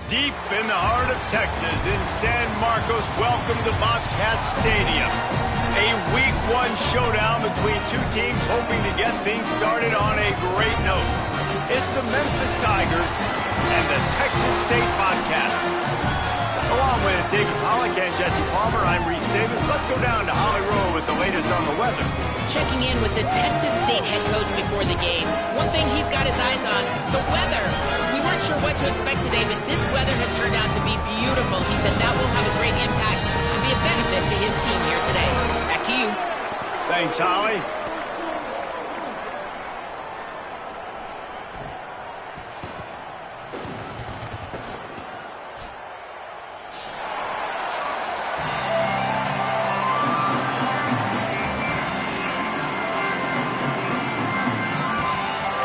Deep in the heart of Texas, in San Marcos, welcome to Bobcat Stadium. A Week 1 showdown between two teams hoping to get things started on a great note. It's the Memphis Tigers and the Texas State Bobcats. Along with David Pollack and Jesse Palmer, I'm Reese Davis. Let's go down to Holly Rowe with the latest on the weather. Checking in with the Texas State head coach before the game. One thing he's got his eyes on, the weather. We weren't sure what to expect today, but this weather has turned out to be beautiful. He said that will have a great impact and be a benefit to his team here today. Back to you. Thanks, Holly.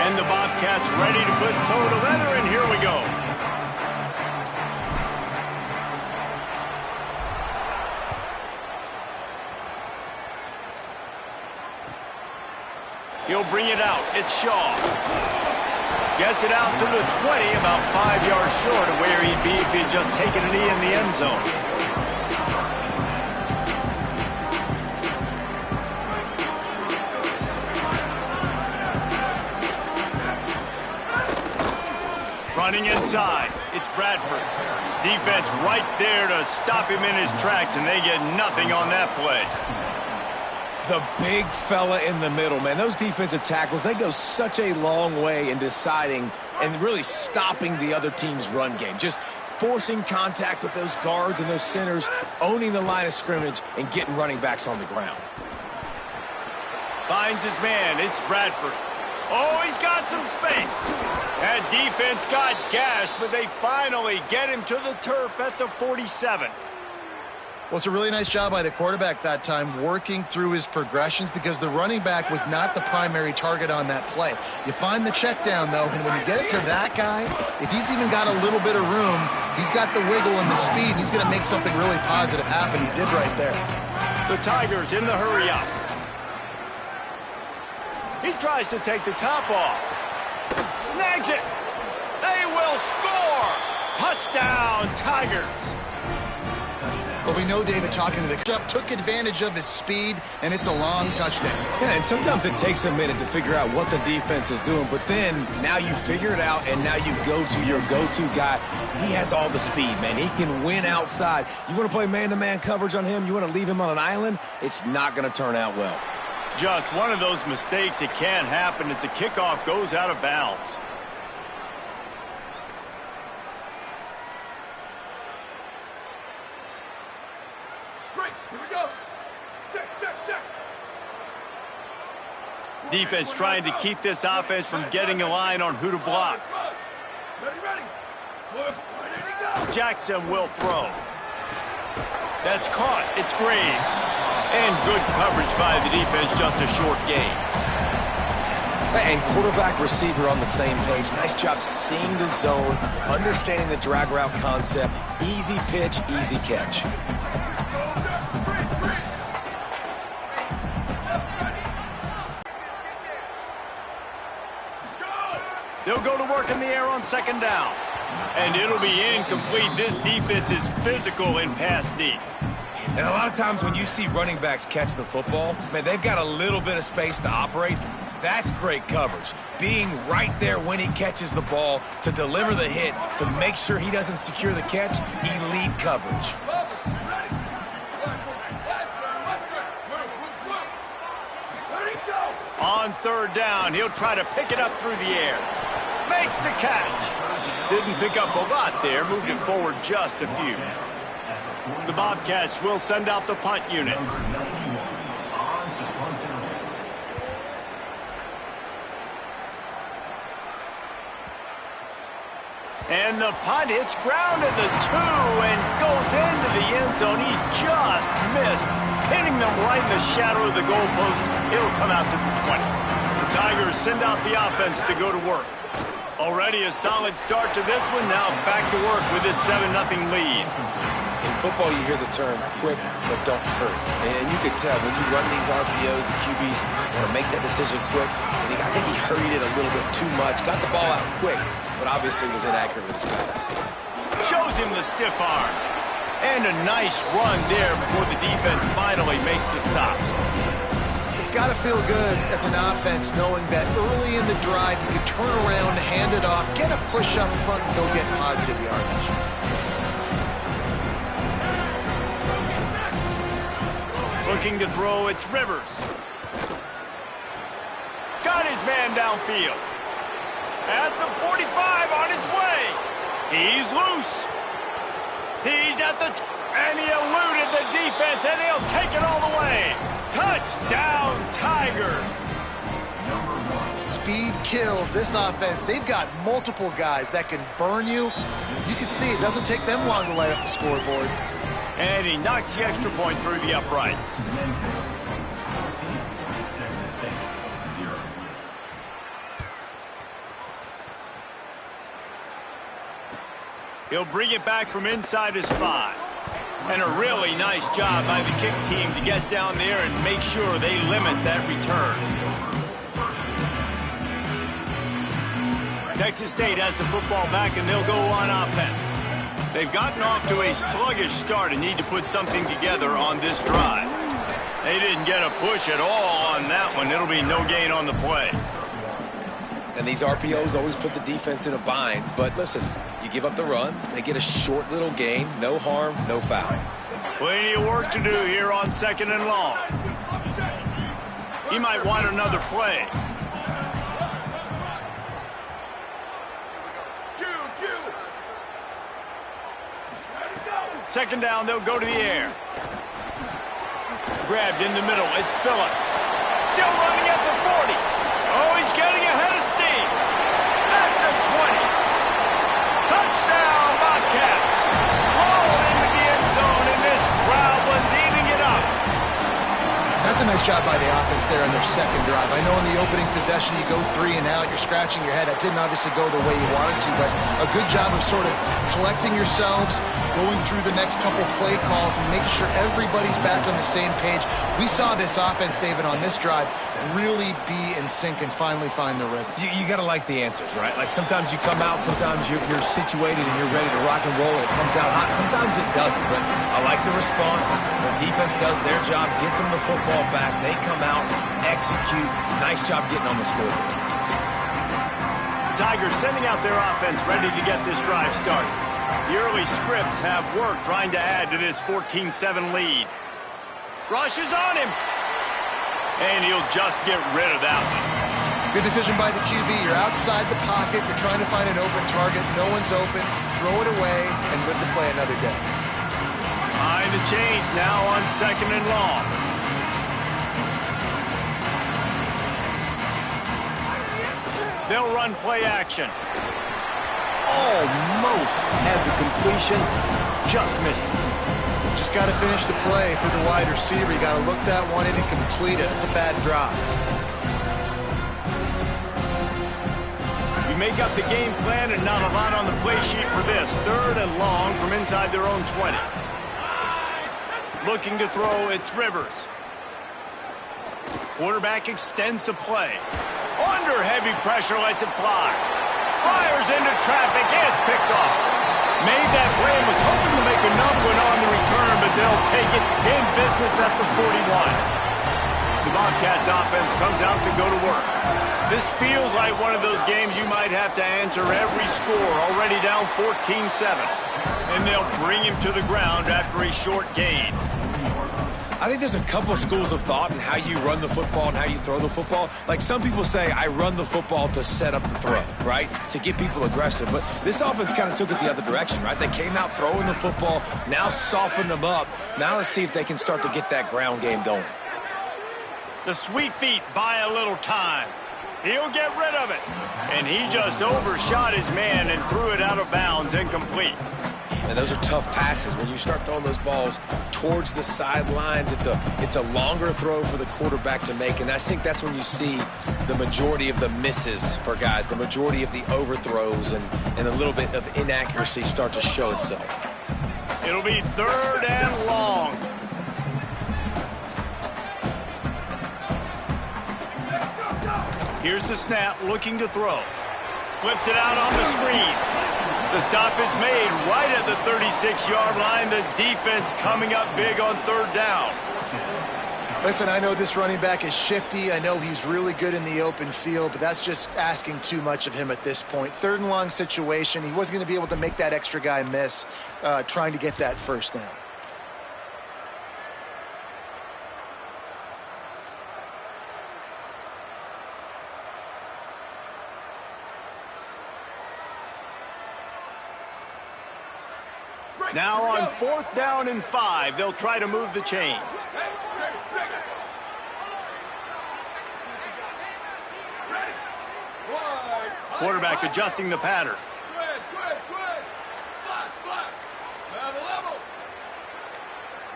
And the Bobcats ready to put toe to leather, and here we go. He'll bring it out. It's Shaw. Gets it out to the 20, about 5 yards short of where he'd be if he'd just taken a knee in the end zone. Running inside, it's Bradford. Defense right there to stop him in his tracks, and they get nothing on that play. The big fella in the middle, man. Those defensive tackles, they go such a long way in deciding and really stopping the other team's run game. Just forcing contact with those guards and those centers, owning the line of scrimmage, and getting running backs on the ground. Finds his man, it's Bradford. Oh, he's got some space. That defense got gashed, but they finally get him to the turf at the 47. Well, it's a really nice job by the quarterback that time, working through his progressions, because the running back was not the primary target on that play. You find the check down, though, and when you get it to that guy, if he's even got a little bit of room, he's got the wiggle and the speed, and he's going to make something really positive happen. He did right there. The Tigers in the hurry up. He tries to take the top off. Snags it. They will score. Touchdown, Tigers. Well, we know David talking to the coach took advantage of his speed, and it's a long touchdown. Yeah, and sometimes it takes a minute to figure out what the defense is doing, but then now you figure it out, and now you go to your go-to guy. He has all the speed, man. He can win outside. You want to play man-to-man coverage on him? You want to leave him on an island? It's not going to turn out well. Just one of those mistakes. It can happen as the kickoff goes out of bounds. Great, here we go. Check. Defense trying to keep this offense from getting a line on who to block. Ready. Jackson will throw. That's caught. It's Graves. And good coverage by the defense, just a short gain. And quarterback receiver on the same page. Nice job seeing the zone, understanding the drag route concept. Easy pitch, easy catch. They'll go to work in the air on second down. And it'll be incomplete. This defense is physical in pass deep. And a lot of times when you see running backs catch the football, man, they've got a little bit of space to operate. That's great coverage. Being right there when he catches the ball to deliver the hit, to make sure he doesn't secure the catch, elite coverage. On third down, he'll try to pick it up through the air. Makes the catch. Didn't pick up a lot there, moved it forward just a few. The Bobcats will send out the punt unit. And the punt hits ground at the 2 and goes into the end zone. He just missed, hitting them right in the shadow of the goalpost. It'll come out to the 20. The Tigers send out the offense to go to work. Already a solid start to this one. Now back to work with this 7-0 lead. In football, you hear the term quick, but don't hurry. And you can tell when you run these RPOs, the QBs want to make that decision quick. And I think he hurried it a little bit too much. Got the ball out quick, but obviously was inaccurate with his pass. Shows him the stiff arm. And a nice run there before the defense finally makes the stop. It's got to feel good as an offense knowing that early in the drive you can turn around, hand it off, get a push up front, and go get positive yardage. Looking to throw, it's Rivers. Got his man downfield. At the 45, on his way. He's loose. He's at the and he eluded the defense, and he'll take it all the way. Touchdown, Tigers. Speed kills this offense. They've got multiple guys that can burn you. You can see it doesn't take them long to light up the scoreboard. And he knocks the extra point through the uprights. He'll bring it back from inside his 5. And a really nice job by the kick team to get down there and make sure they limit that return. Texas State has the football back, and they'll go on offense. They've gotten off to a sluggish start and need to put something together on this drive. They didn't get a push at all on that one. It'll be no gain on the play. And these RPOs always put the defense in a bind. But listen, you give up the run, they get a short little gain, no harm, no foul. Plenty of work to do here on 2nd and long. He might want another play. Second down, they'll go to the air. Grabbed in the middle, it's Phillips. Still running at the 40. Oh, he's getting ahead of steam. At the 20. Touchdown, Bobcats. Rolled into the end zone, and this crowd was eating it up. That's a nice job by the offense there on their second drive. I know in the opening possession you go 3 and out, you're scratching your head. That didn't obviously go the way you wanted to, but a good job of sort of collecting yourselves, going through the next couple play calls and making sure everybody's back on the same page. We saw this offense, David, on this drive really be in sync and finally find the rhythm. You got to like the answers, right? Like sometimes you come out, sometimes you're situated and you're ready to rock and roll and it comes out hot. Sometimes it doesn't, but I like the response. When defense does their job, gets them the football back, they come out, execute. Nice job getting on the scoreboard. Tigers sending out their offense ready to get this drive started. The early scripts have worked trying to add to this 14-7 lead. Rush is on him. And he'll just get rid of that one. Good decision by the QB. You're outside the pocket. You're trying to find an open target. No one's open. Throw it away and live to play another day. Behind the chains now on 2nd and long. They'll run play action. Almost had the completion, just missed it. Just got to finish the play for the wide receiver. You got to look that one in and complete it. It's a bad drop. We make up the game plan and not a lot on the play sheet for this. 3rd and long from inside their own 20. Looking to throw, it's Rivers. Quarterback extends the play. Under heavy pressure, lets it fly. Fires into traffic, and it's picked off. Made that play and was hoping to make another one on the return, but they'll take it in business at the 41. The Bobcats offense comes out to go to work. This feels like one of those games you might have to answer every score, already down 14-7. And they'll bring him to the ground after a short gain. I think there's a couple schools of thought in how you run the football and how you throw the football. Like some people say, I run the football to set up the throw, right? To get people aggressive. But this offense kind of took it the other direction, right? They came out throwing the football, now softened them up. Now let's see if they can start to get that ground game going. The sweet feet buy a little time. He'll get rid of it. And he just overshot his man and threw it out of bounds, incomplete. And those are tough passes. When you start throwing those balls towards the sidelines, it's a longer throw for the quarterback to make. And I think that's when you see the majority of the misses for guys, the majority of the overthrows and a little bit of inaccuracy start to show itself. It'll be 3rd and long. Here's the snap, looking to throw. Flips it out on the screen. The stop is made right at the 36-yard line. The defense coming up big on third down. Listen, I know this running back is shifty. I know he's really good in the open field, but that's just asking too much of him at this point. Third and long situation. He wasn't going to be able to make that extra guy miss trying to get that first down. Now on 4th down and 5, they'll try to move the chains. Quarterback adjusting the pattern.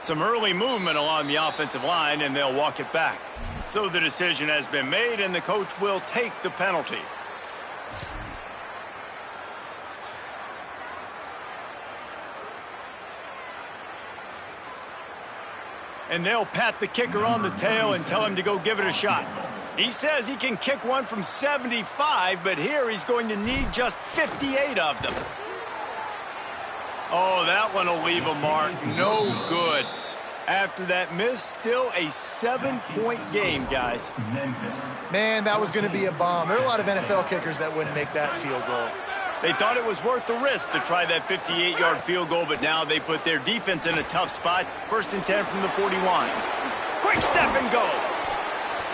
Some early movement along the offensive line, and they'll walk it back. So the decision has been made, and the coach will take the penalty. And they'll pat the kicker on the tail and tell him to go give it a shot. He says he can kick one from 75, but here he's going to need just 58 of them. Oh, that one will leave a mark. No good. After that miss, still a 7-point game, guys. Man, that was going to be a bomb. There are a lot of NFL kickers that wouldn't make that field goal. They thought it was worth the risk to try that 58-yard field goal, but now they put their defense in a tough spot. 1st and 10 from the 41. Quick step and go.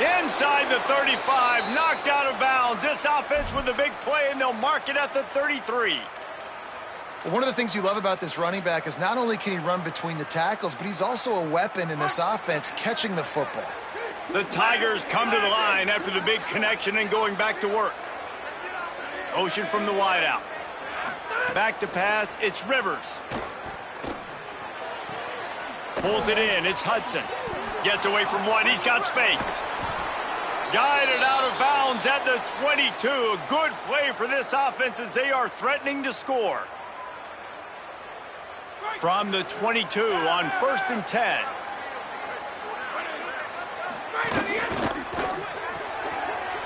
Inside the 35, knocked out of bounds. This offense with a big play, and they'll mark it at the 33. Well, one of the things you love about this running back is not only can he run between the tackles, but he's also a weapon in this offense catching the football. The Tigers come to the line after the big connection and going back to work. Motion from the wideout. Back to pass, it's Rivers. Pulls it in, it's Hudson. Gets away from one, he's got space. Guided out of bounds at the 22. A good play for this offense as they are threatening to score. From the 22 on 1st and 10.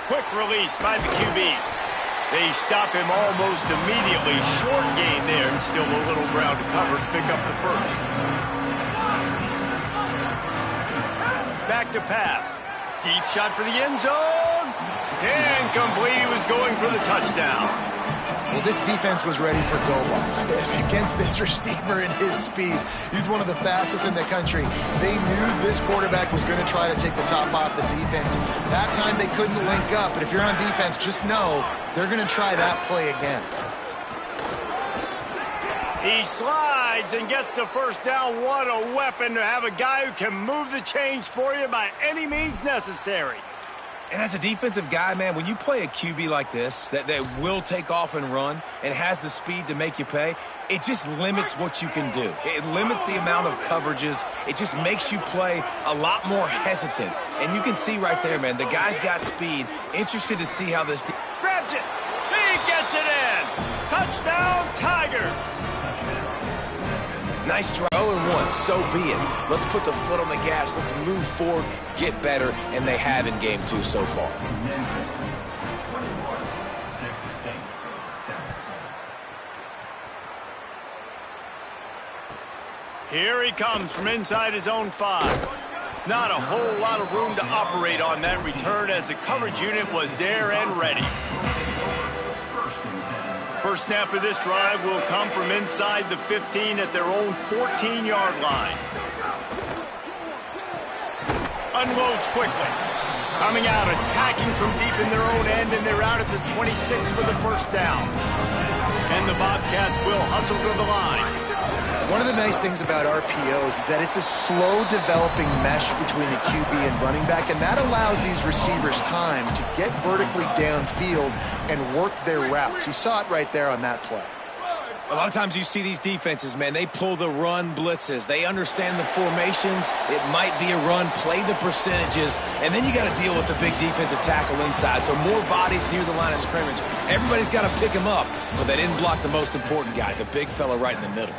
Quick release by the QB. They stop him almost immediately. Short gain there, and still a little ground to cover to pick up the first. Back to pass. Deep shot for the end zone. Incomplete. He was going for the touchdown. Well, this defense was ready for goal lines against this receiver and his speed. He's one of the fastest in the country. They knew this quarterback was going to try to take the top off the defense. That time they couldn't link up, but if you're on defense, just know they're going to try that play again. He slides and gets the first down. What a weapon to have a guy who can move the chains for you by any means necessary. And as a defensive guy, man, when you play a QB like this that will take off and run and has the speed to make you pay, it just limits what you can do. It limits the amount of coverages. It just makes you play a lot more hesitant. And you can see right there, man, the guy's got speed. Interested to see how this... Grabs it. He gets it in. Touchdown, Tigers. Nice throw and one, so be it. Let's put the foot on the gas. Let's move forward, get better, and they have in game 2 so far. Here he comes from inside his own 5. Not a whole lot of room to operate on that return as the coverage unit was there and ready. First snap of this drive will come from inside the 15 at their own 14-yard line. Unloads quickly. Coming out, attacking from deep in their own end, and they're out at the 26 for the first down. And the Bobcats will hustle to the line. One of the nice things about RPOs is that it's a slow-developing mesh between the QB and running back, and that allows these receivers time to get vertically downfield and work their routes. You saw it right there on that play. A lot of times you see these defenses, man, they pull the run blitzes. They understand the formations. It might be a run, play the percentages, and then you got to deal with the big defensive tackle inside. So more bodies near the line of scrimmage. Everybody's got to pick him up, but they didn't block the most important guy, the big fella right in the middle.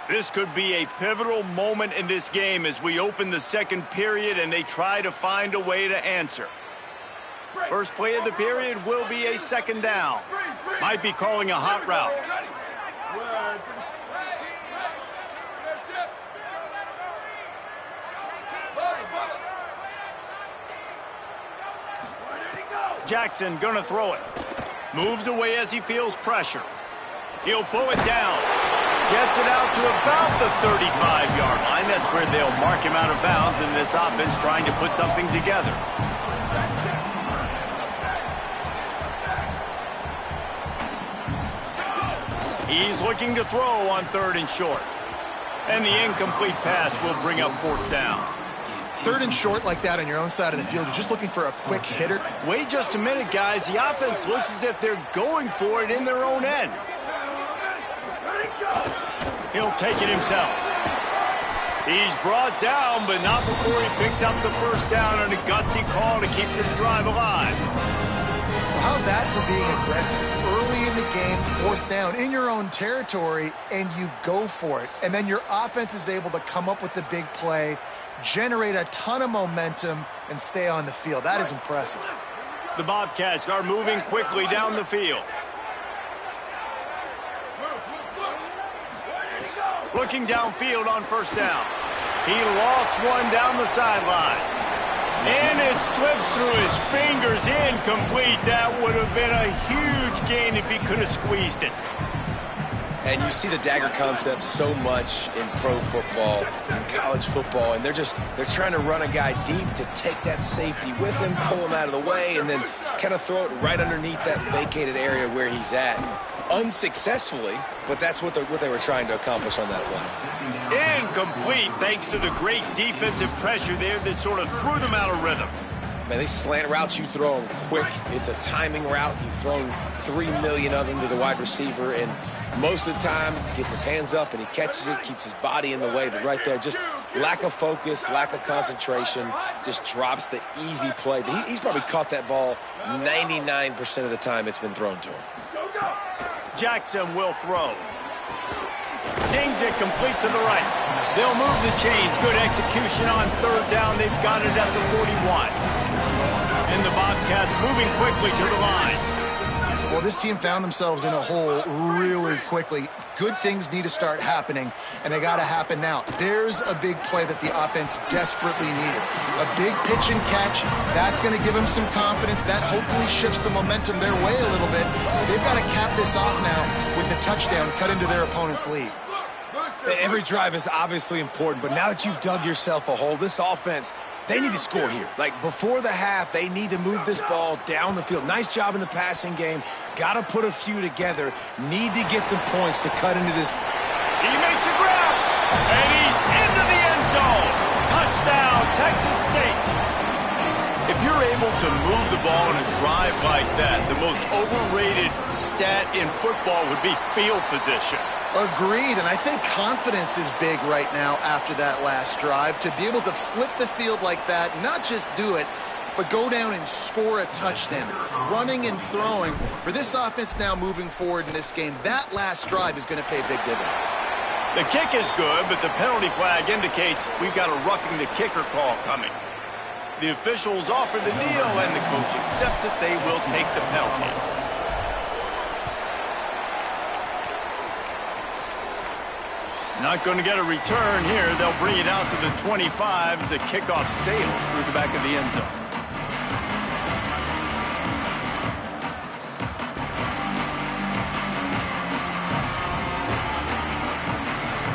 This could be a pivotal moment in this game as we open the second period and they try to find a way to answer. First play of the period will be a second down. Might be calling a hot route. Jackson gonna throw it. Moves away as he feels pressure. He'll pull it down. Gets it out to about the 35-yard line. That's where they'll mark him out of bounds in this offense trying to put something together. He's looking to throw on 3rd and short. And the incomplete pass will bring up 4th down. 3rd and short like that on your own side of the field, you're just looking for a quick hitter. Wait just a minute, guys. The offense looks as if they're going for it in their own end. He'll take it himself. He's brought down, but not before he picks up the 1st down on a gutsy call to keep this drive alive. Well, how's that for being aggressive? Early in the game, 4th down, in your own territory, and you go for it. And then your offense is able to come up with the big play, generate a ton of momentum, and stay on the field. That is impressive. The Bobcats are moving quickly down the field. Looking downfield on 1st down. He lost one down the sideline. And it slips through his fingers, incomplete. That would have been a huge gain if he could have squeezed it. And you see the dagger concept so much in pro football, in college football, and they're trying to run a guy deep to take that safety with him, pull him out of the way, and then kind of throw it right underneath that vacated area where he's at. Unsuccessfully, but that's what they were trying to accomplish on that play. Incomplete thanks to the great defensive pressure there that sort of threw them out of rhythm. Man, these slant routes, you throw them quick. It's a timing route. You've thrown 3 million of them to the wide receiver, and most of the time gets his hands up and he catches it, keeps his body in the way. But right there, just lack of focus, lack of concentration, just drops the easy play. He's probably caught that ball 99% of the time it's been thrown to him. Jackson will throw. Zings it complete to the right. They'll move the chains. Good execution on 3rd down. They've got it at the 41. And the Bobcats moving quickly to the line. Well, this team found themselves in a hole really quickly. Good things need to start happening, and they got to happen now. There's a big play that the offense desperately needed. A big pitch and catch. That's going to give them some confidence. That hopefully shifts the momentum their way a little bit. They've got to cap this off now with a touchdown, cut into their opponent's lead. Every drive is obviously important, but now that you've dug yourself a hole, this offense, they need to score here. Like, before the half, they need to move this ball down the field. Nice job in the passing game. Got to put a few together. Need to get some points to cut into this. He makes a grab, and he's into the end zone. Touchdown, Texas State. If you're able to move the ball in a drive like that, the most overrated stat in football would be field position. Agreed, and I think confidence is big right now after that last drive. To be able to flip the field like that, not just do it, but go down and score a touchdown. Running and throwing. For this offense now moving forward in this game, that last drive is going to pay big dividends. The kick is good, but the penalty flag indicates we've got a roughing the kicker call coming. The officials offer the kneel, and the coach accepts it. They will take the penalty. Not going to get a return here. They'll bring it out to the 25 as the kickoff sails through the back of the end zone.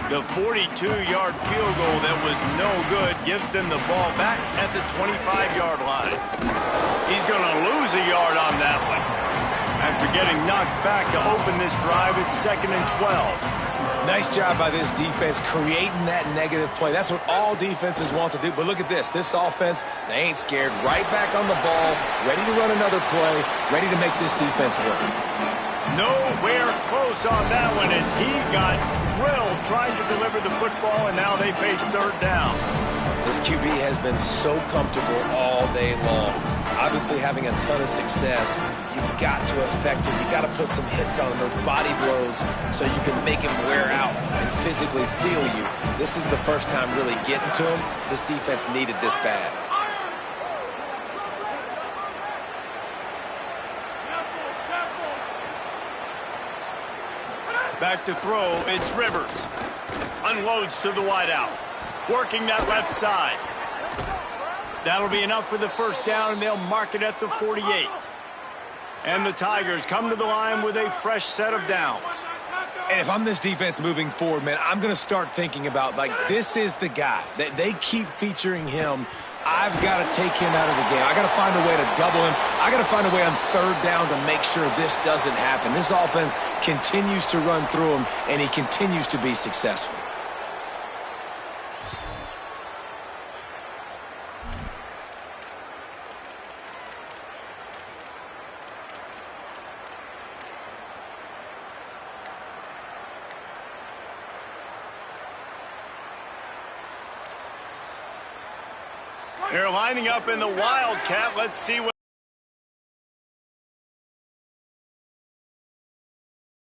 The 42-yard field goal that was no good gives them the ball back at the 25-yard line. He's going to lose a yard on that one. After getting knocked back to open this drive, it's 2nd and 12. Nice job by this defense creating that negative play. That's what all defenses want to do. But look at this. This offense, they ain't scared. Right back on the ball, ready to run another play, ready to make this defense work. Nowhere close on that one as he got drilled trying to deliver the football, and now they face 3rd down. This QB has been so comfortable all day long. Obviously having a ton of success. You've got to affect him. You've got to put some hits on him, those body blows, so you can make him wear out and physically feel you. This is the first time really getting to him. This defense needed this bad. Back to throw, it's Rivers. Unloads to the wideout. Working that left side. That'll be enough for the 1st down, and they'll mark it at the 48. And the Tigers come to the line with a fresh set of downs. And if I'm this defense moving forward, man, I'm going to start thinking about, like, this is the guy. They keep featuring him. I've got to take him out of the game. I got to find a way to double him. I got to find a way on third down to make sure this doesn't happen. This offense continues to run through him, and he continues to be successful. They're lining up in the Wildcat. Let's see what...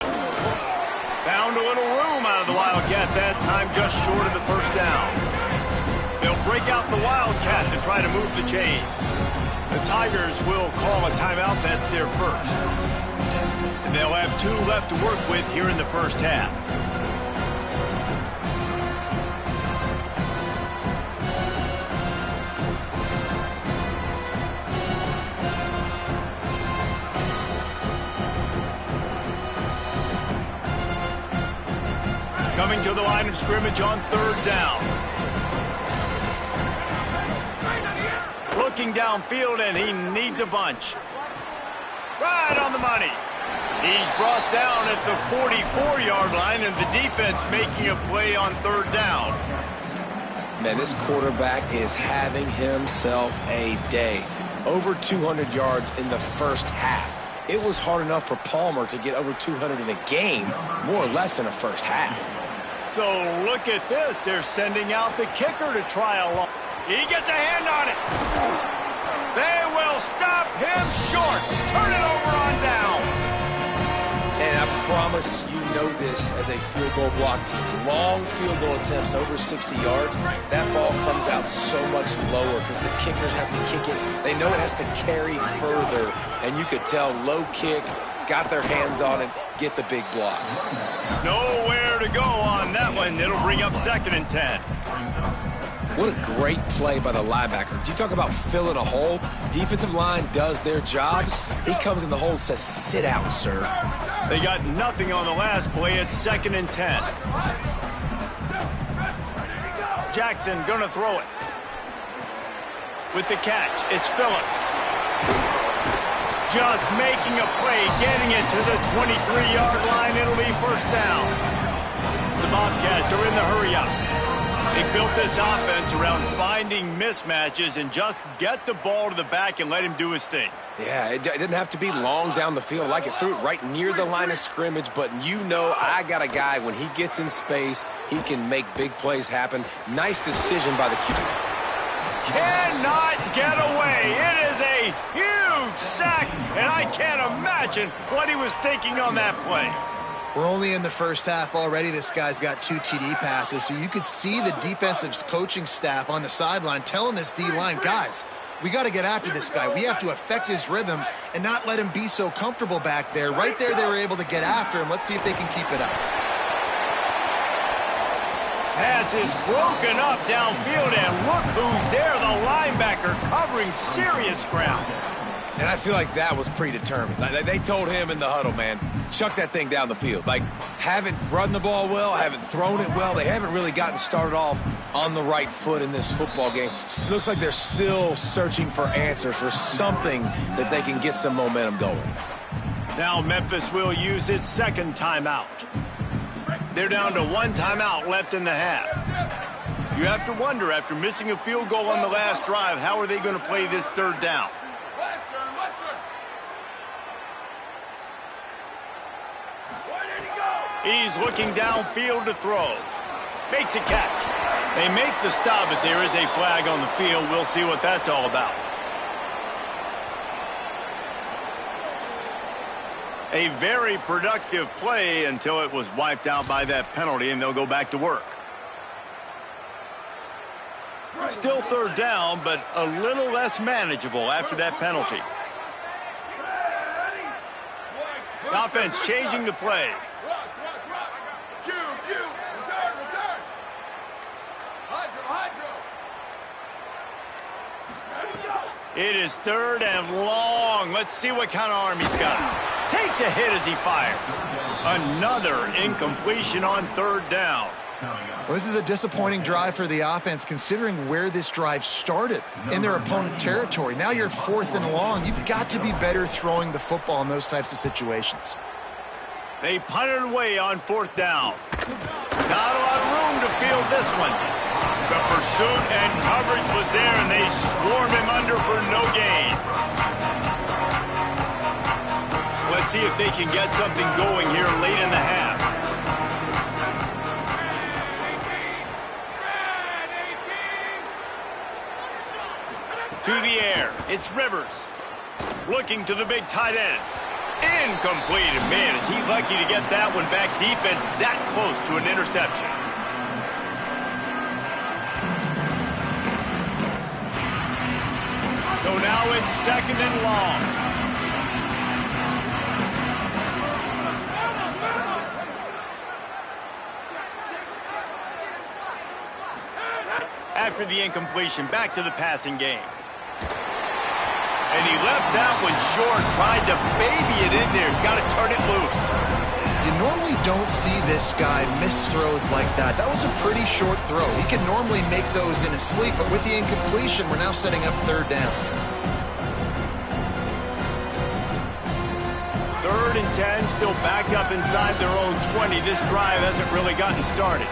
Found a little room out of the Wildcat that time, just short of the first down. They'll break out the Wildcat to try to move the chains. The Tigers will call a timeout. That's their first. And they'll have 2 left to work with here in the first half. Coming to the line of scrimmage on third down. Looking downfield, and he needs a bunch. Right on the money. He's brought down at the 44-yard line, and the defense making a play on third down. Man, this quarterback is having himself a day. Over 200 yards in the first half. It was hard enough for Palmer to get over 200 in a game, more or less in a first half. So look at this. They're sending out the kicker to try a long. He gets a hand on it. They will stop him short. Turn it over on downs. And I promise you know this as a field goal block team. Long field goal attempts over 60 yards, that ball comes out so much lower because the kickers have to kick it. They know it has to carry further. And you could tell low kick, got their hands on it, get the big block. Nowhere to go on that one. It'll bring up 2nd and 10. What a great play by the linebacker. Do you talk about filling a hole? Defensive line does their jobs. He comes in the hole and says, sit out, sir. They got nothing on the last play. It's 2nd and 10. Jackson gonna throw it. With the catch, it's Phillips. Just making a play, getting it to the 23-yard line. It'll be first down. The Bobcats are in the hurry-up. They built this offense around finding mismatches and just get the ball to the back and let him do his thing. Yeah, it didn't have to be long down the field. Like it threw it right near the line of scrimmage, but you know I got a guy, when he gets in space, he can make big plays happen. Nice decision by the keeper. Cannot get away. It is a huge sack, and I can't imagine what he was thinking on that play. We're only in the first half already. This guy's got 2 TD passes, so you could see the defensive coaching staff on the sideline telling this D-line, guys, we got to get after this guy. We have to affect his rhythm and not let him be so comfortable back there. Right there, they were able to get after him. Let's see if they can keep it up. Pass is broken up downfield, and look who's there, the linebacker covering serious ground. And I feel like that was predetermined. Like, they told him in the huddle, man, chuck that thing down the field. Like, haven't run the ball well, haven't thrown it well. They haven't really gotten started off on the right foot in this football game. Looks like they're still searching for answers, for something that they can get some momentum going. Now Memphis will use its 2nd timeout. They're down to 1 timeout left in the half. You have to wonder, after missing a field goal on the last drive, how are they going to play this 3rd down? He's looking downfield to throw. Makes a catch. They make the stop, but there is a flag on the field. We'll see what that's all about. A very productive play until it was wiped out by that penalty, and they'll go back to work. Still 3rd down, but a little less manageable after that penalty. The offense changing the play. It is 3rd and long. Let's see what kind of arm he's got. Takes a hit as he fires. Another incompletion on third down. Well, this is a disappointing drive for the offense, considering where this drive started in their opponent territory. Now you're 4th and long. You've got to be better throwing the football in those types of situations. They punted away on 4th down. Not a lot of room to field this one. The pursuit and coverage was there, and they swarm him under for no gain. Let's see if they can get something going here late in the half. To the air, it's Rivers. Looking to the big tight end. Incomplete. Man, is he lucky to get that one back. Defense that close to an interception. So now it's 2nd and long. After the incompletion, back to the passing game. And he left that one short, tried to baby it in there. He's got to turn it loose. You normally don't see this guy miss throws like that. That was a pretty short throw. He can normally make those in his sleep, but with the incompletion, we're now setting up 3rd down. 3rd and 10, still backed up inside their own 20. This drive hasn't really gotten started.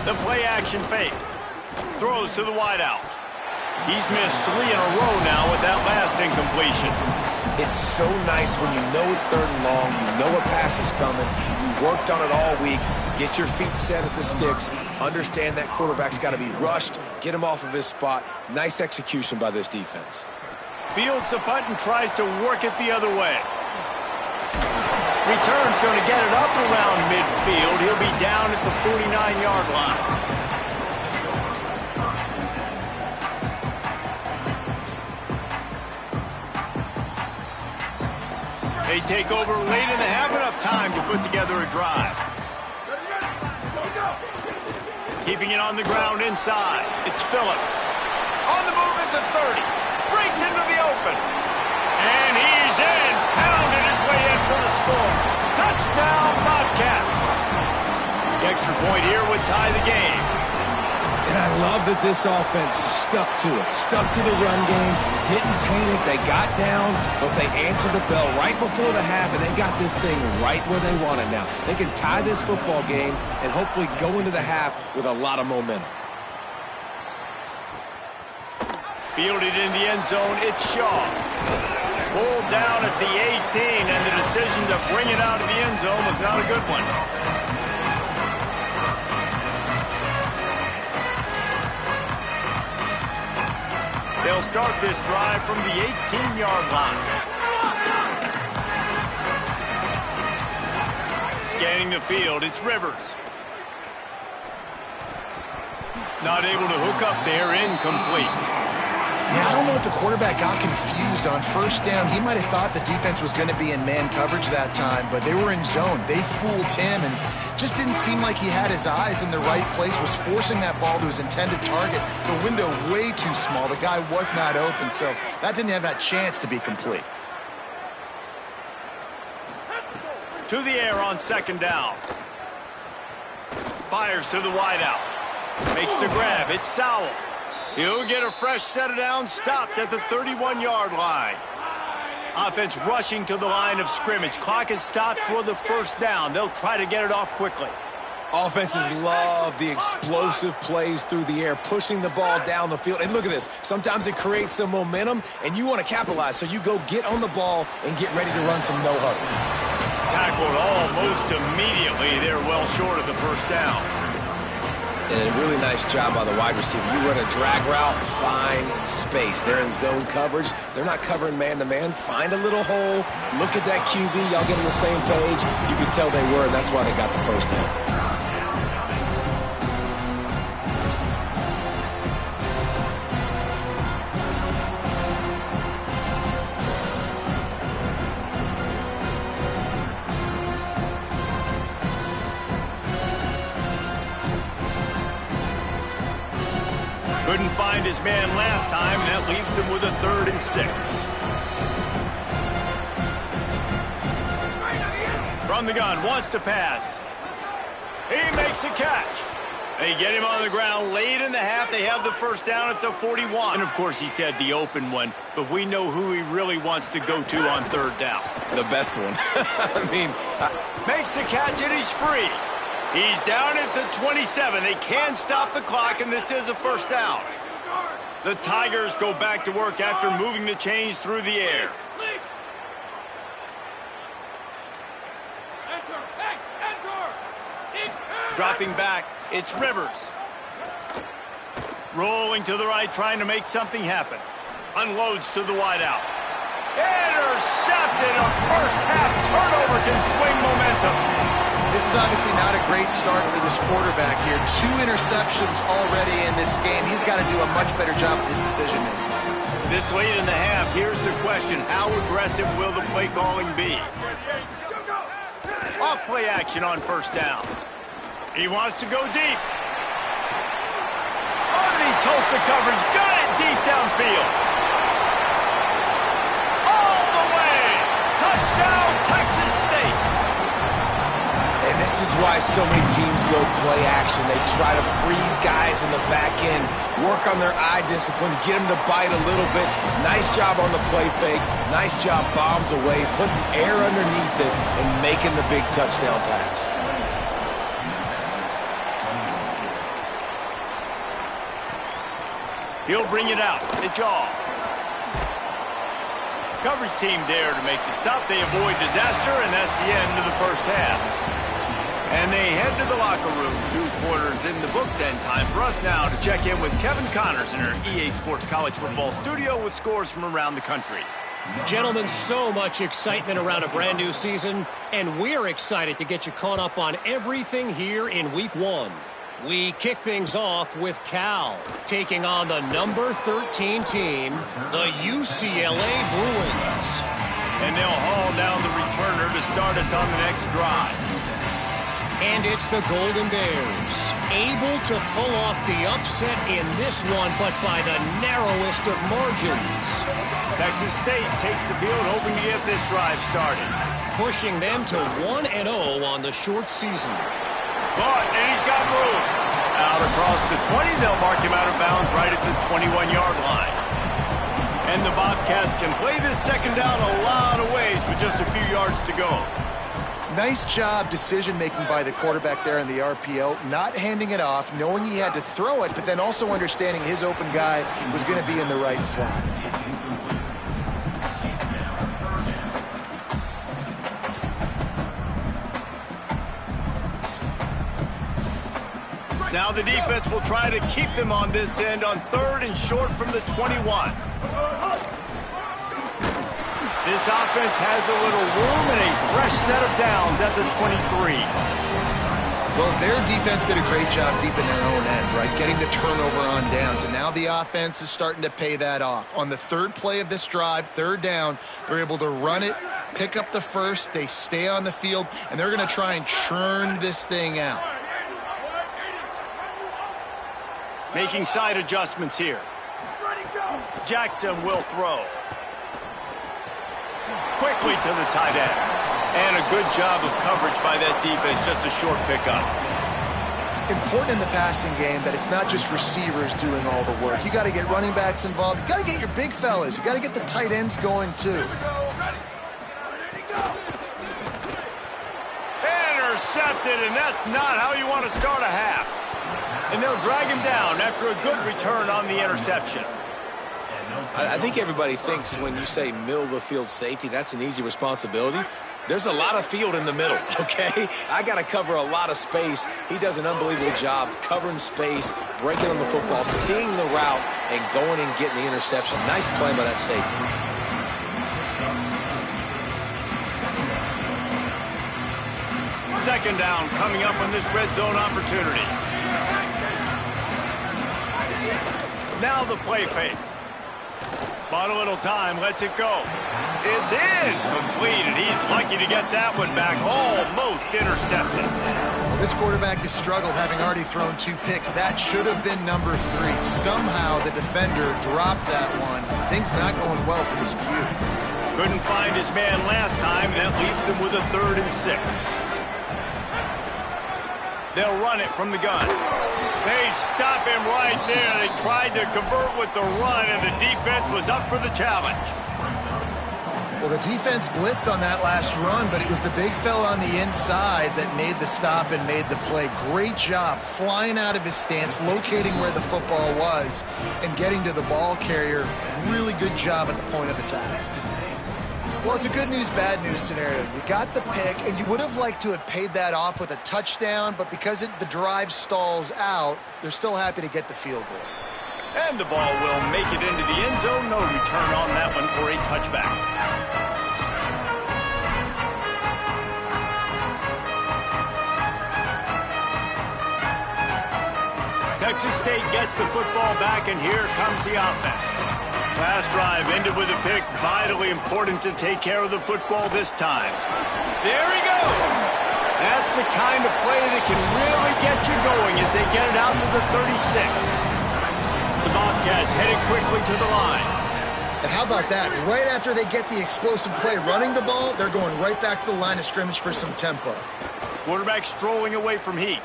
The play-action fake. Throws to the wideout. He's missed 3 in a row now with that last incompletion. It's so nice when you know it's 3rd and long, you know a pass is coming, you worked on it all week, get your feet set at the sticks, understand that quarterback's got to be rushed, get him off of his spot. Nice execution by this defense. Fields the punt and tries to work it the other way. Return's going to get it up around midfield. He'll be down at the 49-yard line. They take over late and have enough time to put together a drive. Keeping it on the ground inside. It's Phillips. On the move at the 30. Breaks into the open. And he's in. Pounded his way in for the score. Touchdown, Bobcats. The extra point here would tie the game. And I love that this offense stuck to it. Stuck to the run game. Didn't panic. They got down, but they answered the bell right before the half, and they got this thing right where they want it now. They can tie this football game and hopefully go into the half with a lot of momentum. Fielded in the end zone, it's Shaw. Pulled down at the 18, and the decision to bring it out of the end zone was not a good one. They'll start this drive from the 18-yard line. Scanning the field, it's Rivers. Not able to hook up there, incomplete. Yeah, I don't know if the quarterback got confused on 1st down. He might have thought the defense was going to be in man coverage that time, but they were in zone. They fooled him and just didn't seem like he had his eyes in the right place, was forcing that ball to his intended target. The window way too small. The guy was not open, so that didn't have that chance to be complete. To the air on 2nd down. Fires to the wideout. Makes the grab. It's Sowell. He'll get a fresh set of downs, stopped at the 31-yard line. Offense rushing to the line of scrimmage. Clock is stopped for the 1st down. They'll try to get it off quickly. Offenses love the explosive plays through the air, pushing the ball down the field. And look at this. Sometimes it creates some momentum, and you want to capitalize. So you go get on the ball and get ready to run some no-huddle. Tackled almost immediately. They're well short of the 1st down. And a really nice job by the wide receiver. You run a drag route, find space. They're in zone coverage. They're not covering man-to-man. Find a little hole. Look at that QB. Y'all get on the same page. You can tell they were, and that's why they got the 1st down. Couldn't find his man last time, and that leaves him with a 3rd and 6. From the gun, wants to pass. He makes a catch. They get him on the ground late in the half. They have the first down at the 41. And, of course, he said the open one, but we know who he really wants to go to on third down. The best one. I mean, makes the catch, and he's free. He's down at the 27. They can stop the clock, and this is a first down. The Tigers go back to work after moving the chains through the air. Dropping back, it's Rivers. Rolling to the right, trying to make something happen. Unloads to the wideout. Intercepted. A first half turnover can swing momentum. This is obviously not a great start for this quarterback here. 2 interceptions already in this game. He's got to do a much better job with his decision-making. This late in the half, here's the question. How aggressive will the play calling be? Off play action on first down. He wants to go deep. Underneath Tulsa coverage. Got it deep downfield. All the way. Touchdown, Texas State. and this is why so many teams go play action. They try to freeze guys in the back end, work on their eye discipline, get them to bite a little bit. Nice job on the play fake. Nice job bombs away, putting air underneath it, and making the big touchdown pass. He'll bring it out. It's all. Coverage team there to make the stop. They avoid disaster, and that's the end of the first half. And they head to the locker room. 2 quarters in the books, and time for us now to check in with Kevin Connors in our EA Sports College Football studio with scores from around the country. Gentlemen, so much excitement around a brand new season, and we're excited to get you caught up on everything here in Week 1. We kick things off with Cal taking on the number 13 team, the UCLA Bruins. And they'll haul down the returner to start us on the next drive. And it's the Golden Bears, able to pull off the upset in this one, but by the narrowest of margins. Texas State takes the field, hoping to get this drive started. Pushing them to 1-0 on the short season. Caught, and he's got room. Out across the 20, they'll mark him out of bounds right at the 21-yard line. And the Bobcats can play this second down a lot of ways with just a few yards to go. Nice job decision-making by the quarterback there in the RPO, not handing it off, knowing he had to throw it, but then also understanding his open guy was going to be in the right flat. Now the defense will try to keep them on this end on 3rd and short from the 21. This offense has a little room and a fresh set of downs at the 23. Well, their defense did a great job deep in their own end, right? Getting the turnover on downs, and now the offense is starting to pay that off. On the 3rd play of this drive, 3rd down, they're able to run it, pick up the first, they stay on the field, and they're going to try and churn this thing out. Making side adjustments here. Jackson will throw. Quickly to the tight end. And a good job of coverage by that defense, just a short pickup. Important in the passing game that it's not just receivers doing all the work. You got to get running backs involved. You got to get your big fellas. You got to get the tight ends going too. Intercepted, and that's not how you want to start a half. And they'll drag him down after a good return on the interception. I think everybody thinks when you say middle of the field safety, that's an easy responsibility. There's a lot of field in the middle, okay? I got to cover a lot of space. He does an unbelievable job covering space, breaking on the football, seeing the route, and going and getting the interception. Nice play by that safety. Second down coming up on this red zone opportunity. Now the play fake. Bought a little time, lets it go. It's in, completed. He's lucky to get that one back, almost intercepted. This quarterback has struggled, having already thrown 2 picks. That should have been number 3. Somehow the defender dropped that one. Things not going well for this Q. Couldn't find his man last time, and that leaves him with a 3rd and 6. They'll run it from the gun. They stop him right there. They tried to convert with the run, and the defense was up for the challenge. Well, the defense blitzed on that last run, but it was the big fella on the inside that made the stop and made the play. Great job flying out of his stance, locating where the football was, and getting to the ball carrier. Really good job at the point of attack. Well, it's a good news, bad news scenario. You got the pick, and you would have liked to have paid that off with a touchdown, but because the drive stalls out, they're still happy to get the field goal. And the ball will make it into the end zone. No return on that one for a touchback. Texas State gets the football back, and here comes the offense. Last drive ended with a pick. Vitally important to take care of the football this time. There he goes. That's the kind of play that can really get you going as they get it out to the 36. The Bobcats headed quickly to the line. And how about that? Right after they get the explosive play running the ball, they're going right back to the line of scrimmage for some tempo. Quarterback strolling away from heat.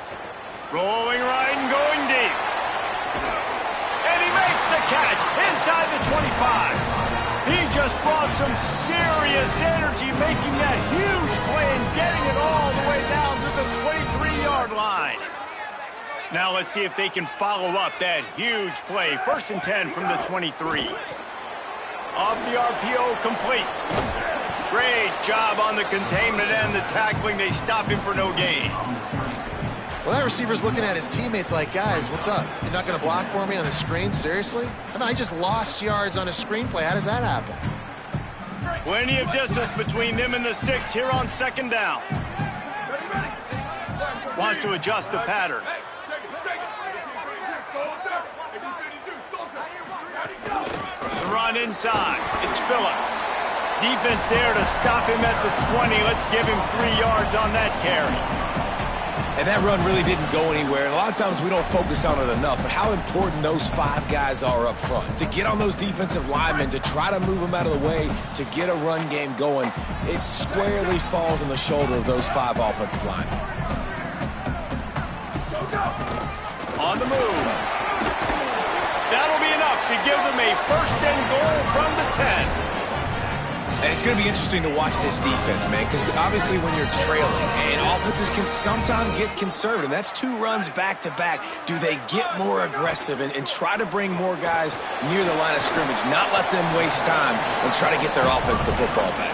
Rolling right and going deep. And he makes the catch inside the 25. He just brought some serious energy, making that huge play and getting it all the way down to the 23-yard line. Now let's see if they can follow up that huge play. 1st and 10 from the 23. Off the RPO, complete. Great job on the containment and the tackling. They stop him for no gain. Well, that receiver's looking at his teammates like, guys, what's up? You're not going to block for me on the screen? Seriously? I mean, I just lost yards on a screenplay. How does that happen? Plenty of distance between them and the sticks here on 2nd down. Wants to adjust the pattern. The run inside. It's Phillips. Defense there to stop him at the 20. Let's give him 3 yards on that carry. And that run really didn't go anywhere. And a lot of times we don't focus on it enough, but how important those 5 guys are up front. To get on those defensive linemen, to try to move them out of the way, to get a run game going, it squarely falls on the shoulder of those 5 offensive linemen. On the move. That'll be enough to give them a 1st and goal from the 10. And it's going to be interesting to watch this defense, man, because obviously when you're trailing, and offenses can sometimes get conservative. That's 2 runs back-to-back. Do they get more aggressive and try to bring more guys near the line of scrimmage, not let them waste time, and try to get their offense the football back?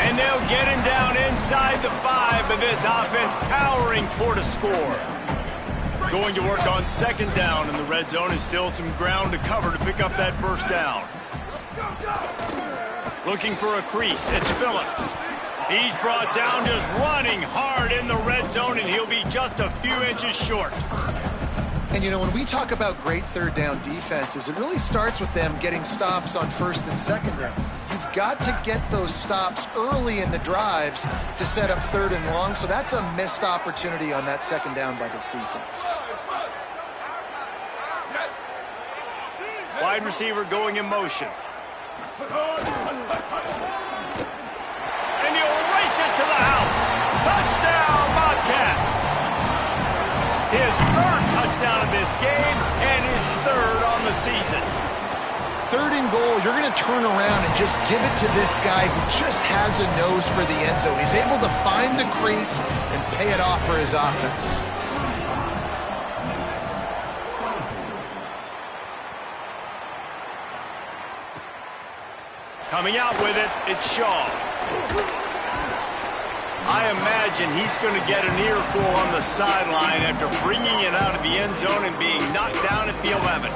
And they'll get him down inside the 5, but this offense powering toward a score. Going to work on 2nd down, and the red zone is still some ground to cover to pick up that 1st down. Looking for a crease. It's Phillips. He's brought down just running hard in the red zone, and he'll be just a few inches short. And, you know, when we talk about great 3rd down defenses, it really starts with them getting stops on 1st and 2nd down. You've got to get those stops early in the drives to set up 3rd and long, so that's a missed opportunity on that 2nd down by this defense. Wide receiver going in motion. And he'll race it to the house. Touchdown, Bobcats. His 3rd touchdown of this game and his 3rd on the season. 3rd and goal, you're going to turn around and just give it to this guy who just has a nose for the end zone. He's able to find the crease and pay it off for his offense. Coming out with it, it's Shaw. I imagine he's going to get an earful on the sideline after bringing it out of the end zone and being knocked down at the 11.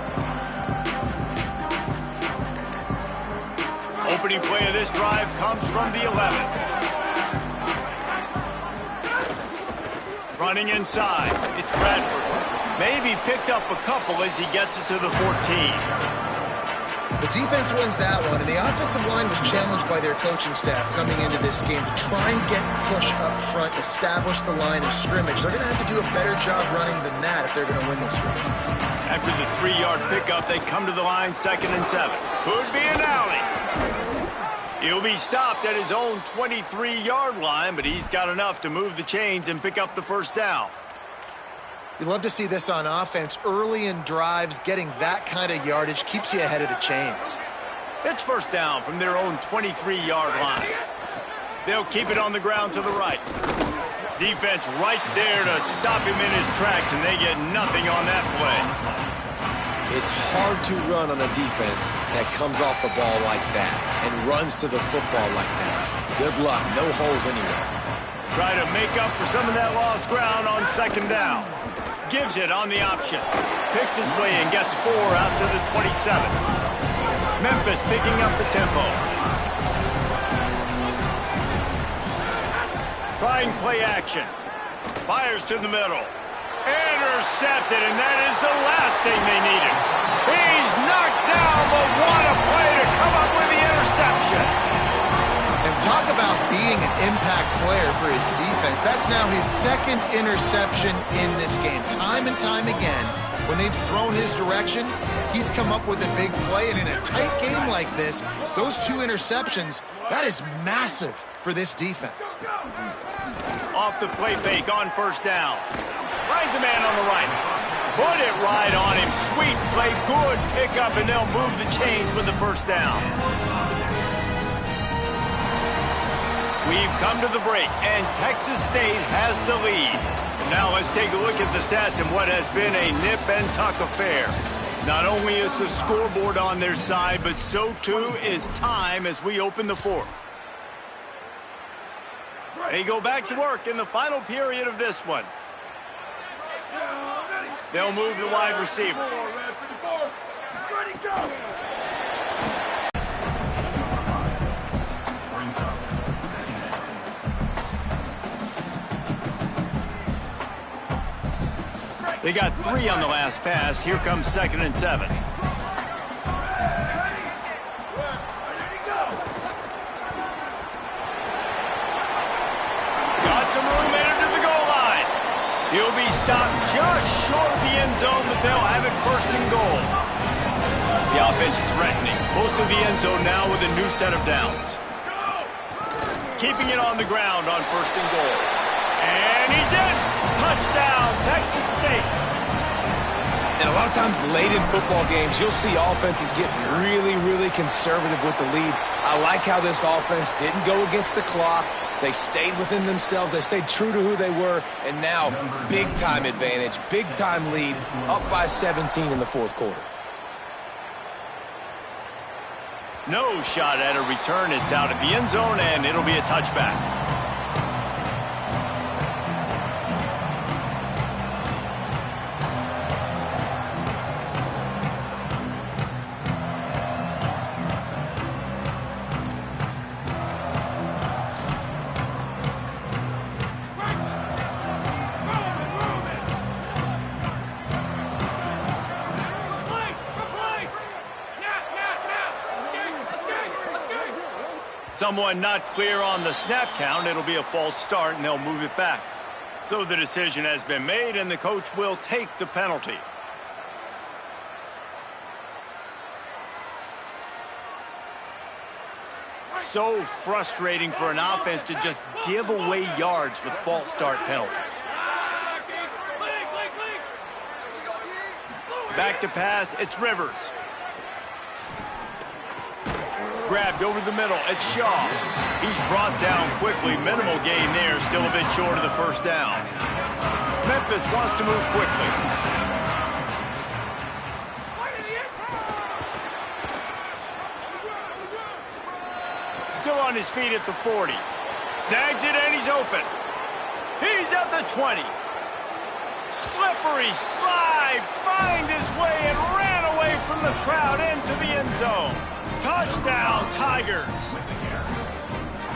Opening play of this drive comes from the 11. Running inside, it's Bradford. Maybe picked up a couple as he gets it to the 14. The defense wins that one, and the offensive line was challenged by their coaching staff coming into this game to try and get push up front, establish the line of scrimmage. They're going to have to do a better job running than that if they're going to win this one. After the 3-yard pickup, they come to the line 2nd and 7. Could be an alley. He'll be stopped at his own 23-yard line, but he's got enough to move the chains and pick up the first down. You love to see this on offense. Early in drives, getting that kind of yardage keeps you ahead of the chains. It's first down from their own 23-yard line. They'll keep it on the ground to the right. Defense right there to stop him in his tracks, and they get nothing on that play. It's hard to run on a defense that comes off the ball like that and runs to the football like that. Good luck. No holes anywhere. Try to make up for some of that lost ground on 2nd down. Gives it on the option. Picks his way and gets 4 out to the 27. Memphis picking up the tempo. Trying play action. Fires to the middle. Intercepted, and that is the last thing they needed. He's knocked down, but what a play to come up with the interception. And talk about being an impact player for his defense. That's now his 2nd interception in this game. Time and time again, when they've thrown his direction, he's come up with a big play. And in a tight game like this, those 2 interceptions, that is massive for this defense. Off the play fake on first down. Finds a man on the right. Put it right on him. Sweet play. Good pickup, and they'll move the chains with the first down. We've come to the break, and Texas State has the lead. Now let's take a look at the stats in what has been a nip-and-tuck affair. Not only is the scoreboard on their side, but so too is time as we open the 4th. They go back to work in the final period of this one. They'll move the wide receiver. Ready, go! They got 3 on the last pass. Here comes 2nd and 7. Got some room headed to the goal line. He'll be stopped just short of the end zone, but they'll have it 1st and goal. The offense threatening. Close to the end zone now with a new set of downs. Keeping it on the ground on 1st and goal. And he's in. Touchdown, Texas State. And a lot of times late in football games, you'll see offenses get really conservative with the lead. I like how this offense didn't go against the clock. They stayed within themselves. They stayed true to who they were. And now, big-time advantage, big-time lead, up by 17 in the 4th quarter. No shot at a return. It's out of the end zone, and it'll be a touchback. Someone not clear on the snap count. It'll be a false start, and they'll move it back. So the decision has been made, and the coach will take the penalty. So frustrating for an offense to just give away yards with false start penalties. Back to pass, it's Rivers. Grabbed over the middle, it's Shaw. He's brought down quickly. Minimal gain there, still a bit short of the first down. Memphis wants to move quickly. Still on his feet at the 40. Snags it and he's open. He's at the 20. Slippery slide, find his way and ran away from the crowd into the end zone. Touchdown, Tigers.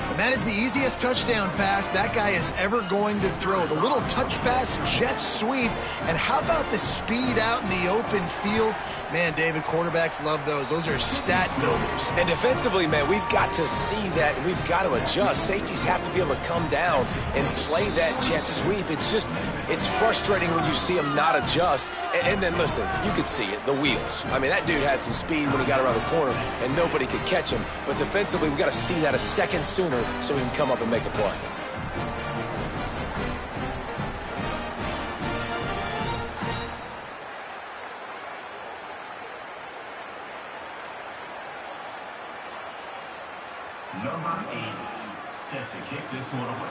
And that is the easiest touchdown pass that guy is ever going to throw. The little touch pass, jet sweep, and how about the speed out in the open field? Man, David, quarterbacks love those. Those are stat builders. And defensively, man, we've got to see that, and we've got to adjust. Safeties have to be able to come down and play that jet sweep. It's frustrating when you see them not adjust. And then, listen, you could see it, the wheels. I mean, that dude had some speed when he got around the corner, and nobody could catch him. But defensively, we've got to see that a second sooner so he can come up and make a play. Number 8, set to kick this one away.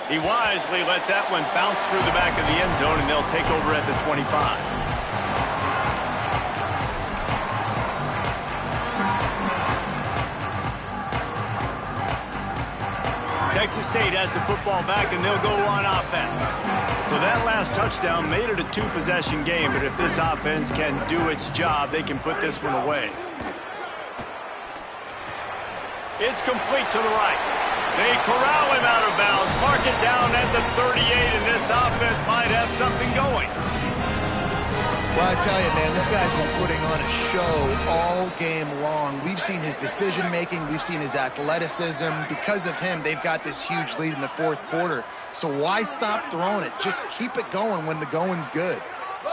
He wisely lets that one bounce through the back of the end zone, and they'll take over at the 25. Texas State has the football back, and they'll go on offense. So that last touchdown made it a two-possession game, but if this offense can do its job, they can put this one away. It's complete to the right. They corral him out of bounds, mark it down at the 38, and this offense might have something going. Well, I tell you, man, this guy's been putting on a show all game long. We've seen his decision-making. We've seen his athleticism. Because of him, they've got this huge lead in the fourth quarter. So why stop throwing it? Just keep it going when the going's good.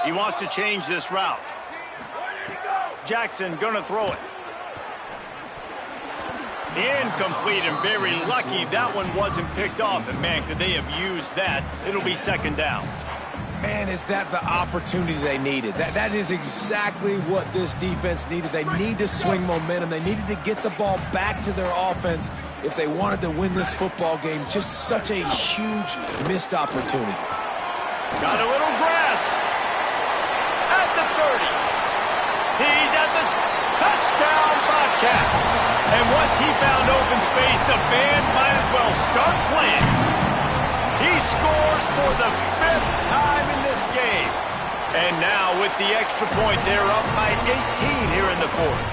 He wants to change this route. Jackson gonna throw it. Incomplete, and very lucky that one wasn't picked off. And, man, could they have used that? It'll be second down. Man, is that the opportunity they needed? That is exactly what this defense needed. They need to swing momentum. They needed to get the ball back to their offense if they wanted to win this football game. Just such a huge missed opportunity. Got a little grass at the 30. He's at the touchdown, Bobcats. And once he found open space, the band might as well start playing. He scores for the 5th time in this game. And now with the extra point, they're up by 18 here in the fourth.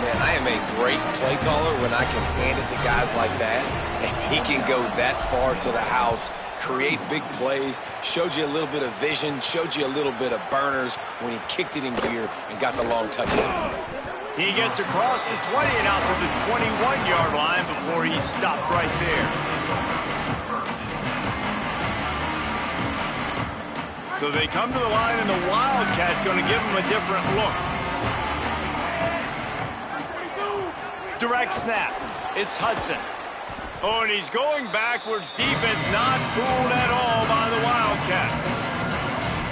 Man, I am a great play caller when I can hand it to guys like that. And he can go that far to the house, create big plays, showed you a little bit of vision, showed you a little bit of burners when he kicked it in gear and got the long touchdown. He gets across the 20 and out to the 21-yard line before he stopped right there. So they come to the line, and the Wildcat going to give him a different look. Direct snap. It's Hudson. Oh, and he's going backwards. Defense not fooled at all by the Wildcat.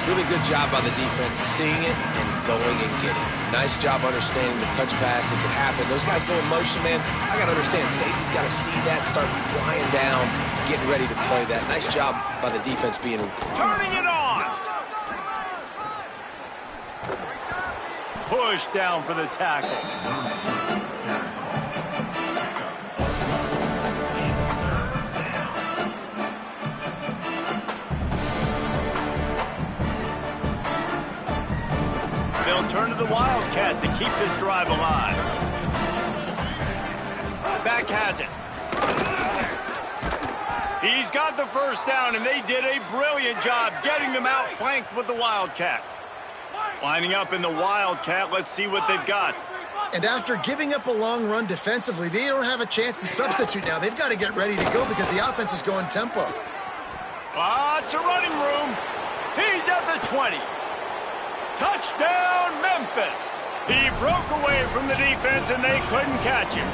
Really good job by the defense seeing it and going and getting it. Nice job understanding the touch pass. It could happen. Those guys go in motion, man. I got to understand. Safety's got to see that, start flying down, getting ready to play that. Nice job by the defense being... Turning it on! Push down for the tackle. They'll turn to the Wildcat to keep this drive alive. Back has it. He's got the first down, and they did a brilliant job getting them outflanked with the Wildcat. Lining up in the Wildcat, let's see what they've got. And after giving up a long run defensively, they don't have a chance to substitute now. They've got to get ready to go because the offense is going tempo. Lots of running room. He's at the 20. Touchdown, Memphis. He broke away from the defense, and they couldn't catch him.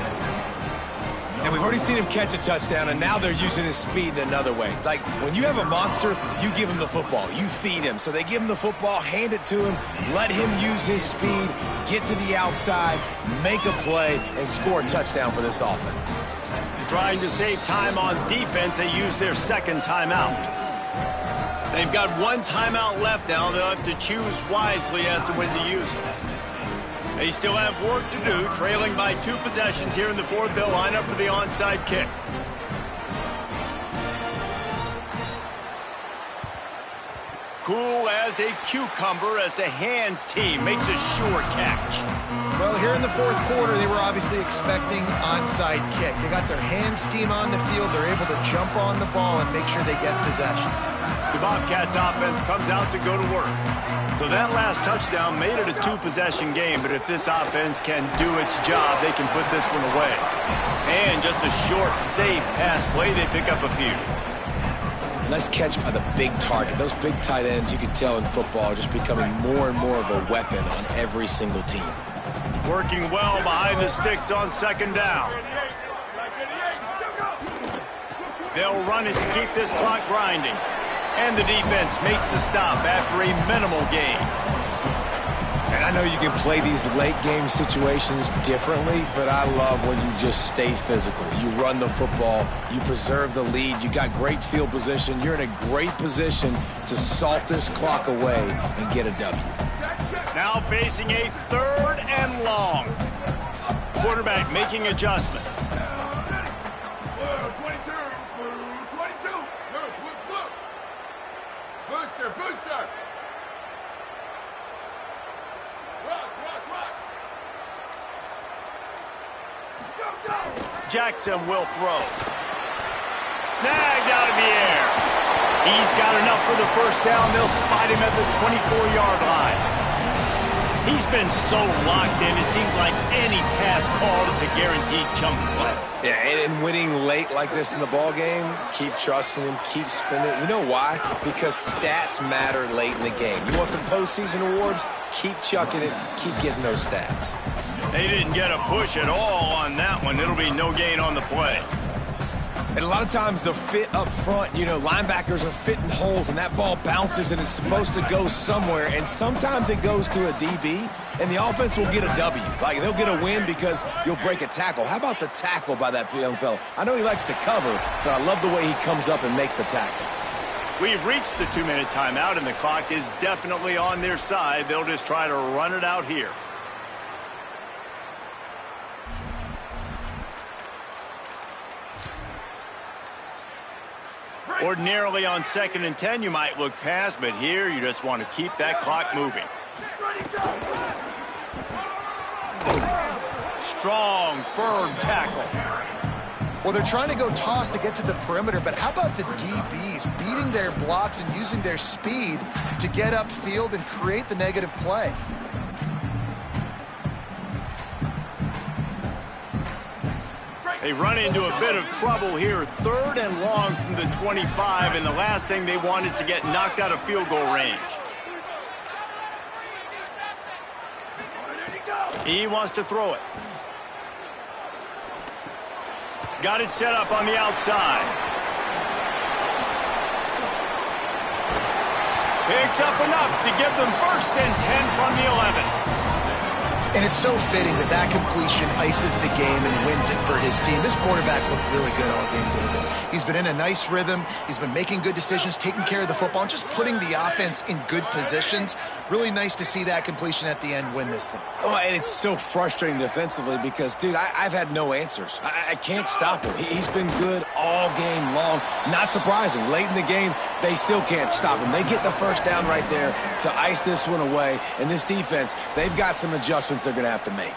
And we've already seen him catch a touchdown, and now they're using his speed in another way. Like, when you have a monster, you give him the football. You feed him. So they give him the football, hand it to him, let him use his speed, get to the outside, make a play, and score a touchdown for this offense. Trying to save time on defense, they use their second timeout. They've got one timeout left now. They'll have to choose wisely as to when to use it. They still have work to do, trailing by 2 possessions here in the fourth. They'll line up for the onside kick. cool as a cucumber as the hands team makes a sure catch. Well, here in the fourth quarter, they were obviously expecting onside kick. They got their hands team on the field. They're able to jump on the ball and make sure they get possession. The Bobcats offense comes out to go to work. So that last touchdown made it a two-possession game, but if this offense can do its job, they can put this one away. And just a short, safe pass play, they pick up a few. Nice catch by the big target. Those big tight ends, you can tell in football, are just becoming more and more of a weapon on every single team. Working well behind the sticks on second down. They'll run it to keep this clock grinding. And the defense makes the stop after a minimal gain. And I know you can play these late game situations differently, but I love when you just stay physical. You run the football, you preserve the lead, you got great field position, you're in a great position to salt this clock away and get a W. Now facing a 3rd and long. Quarterback making adjustments. Booster! Rock! Go! Jackson will throw. Snagged out of the air. He's got enough for the first down. They'll spot him at the 24-yard line. He's been so locked in, it seems like any pass called is a guaranteed chunk play. Yeah, and winning late like this in the ball game, keep trusting him, keep spinning. You know why? Because stats matter late in the game. You want some postseason awards? Keep chucking it, keep getting those stats. They didn't get a push at all on that one. It'll be no gain on the play. And a lot of times the fit up front, you know, linebackers are fitting holes and that ball bounces and it's supposed to go somewhere. And sometimes it goes to a DB and the offense will get a W. Like they'll get a win because you'll break a tackle. How about the tackle by that young fella? I know he likes to cover, but I love the way he comes up and makes the tackle. We've reached the 2-minute timeout and the clock is definitely on their side. They'll just try to run it out here. Ordinarily on 2nd and 10 you might look past, but here you just want to keep that clock moving. Strong, firm tackle. Well, they're trying to go toss to get to the perimeter, but how about the DBs beating their blocks and using their speed to get upfield and create the negative play? They run into a bit of trouble here. 3rd and long from the 25, and the last thing they want is to get knocked out of field goal range. He wants to throw it. Got it set up on the outside. Picks up enough to give them 1st and 10 from the 11. And it's so fitting that that completion ices the game and wins it for his team. This quarterback's looked really good all game, David. He's been in a nice rhythm. He's been making good decisions, taking care of the football, and just putting the offense in good positions. Really nice to see that completion at the end win this thing. Oh, and it's so frustrating defensively because, dude, I've had no answers. I can't stop him. He's been good all game long. Not surprising. Late in the game, they still can't stop him. They get the first down right there to ice this one away. And this defense, they've got some adjustments they're going to have to make.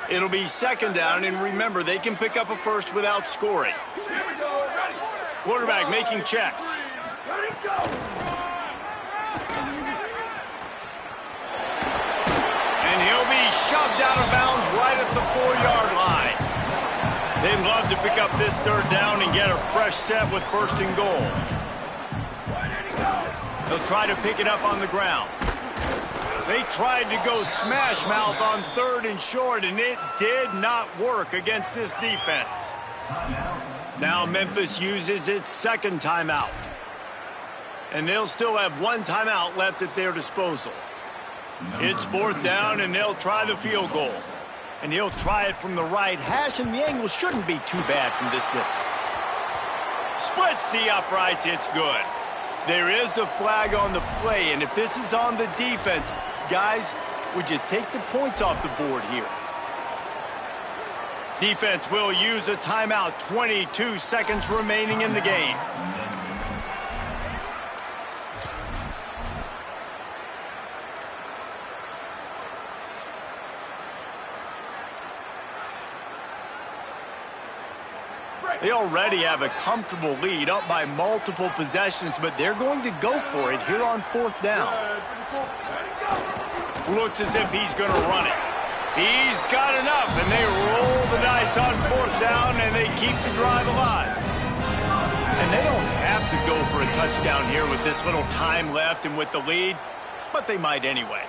It'll be 2nd down, and remember, they can pick up a first without scoring. Quarterback making checks. And he'll be shoved out of bounds right at the 4-yard line. They'd love to pick up this 3rd down and get a fresh set with 1st and goal. They'll try to pick it up on the ground. They tried to go smash mouth on 3rd and short, and it did not work against this defense. Now Memphis uses its 2nd timeout. And they'll still have 1 timeout left at their disposal. It's 4th down, and they'll try the field goal. And he'll try it from the right hash, and the angle shouldn't be too bad from this distance. Splits the uprights, it's good. There is a flag on the play, and if this is on the defense, guys, would you take the points off the board here? Defense will use a timeout. 22 seconds remaining in the game. They already have a comfortable lead, up by multiple possessions, but they're going to go for it here on 4th down. Looks as if he's going to run it. He's got enough, and they roll the dice on 4th down, and they keep the drive alive. And they don't have to go for a touchdown here with this little time left and with the lead, but they might anyway.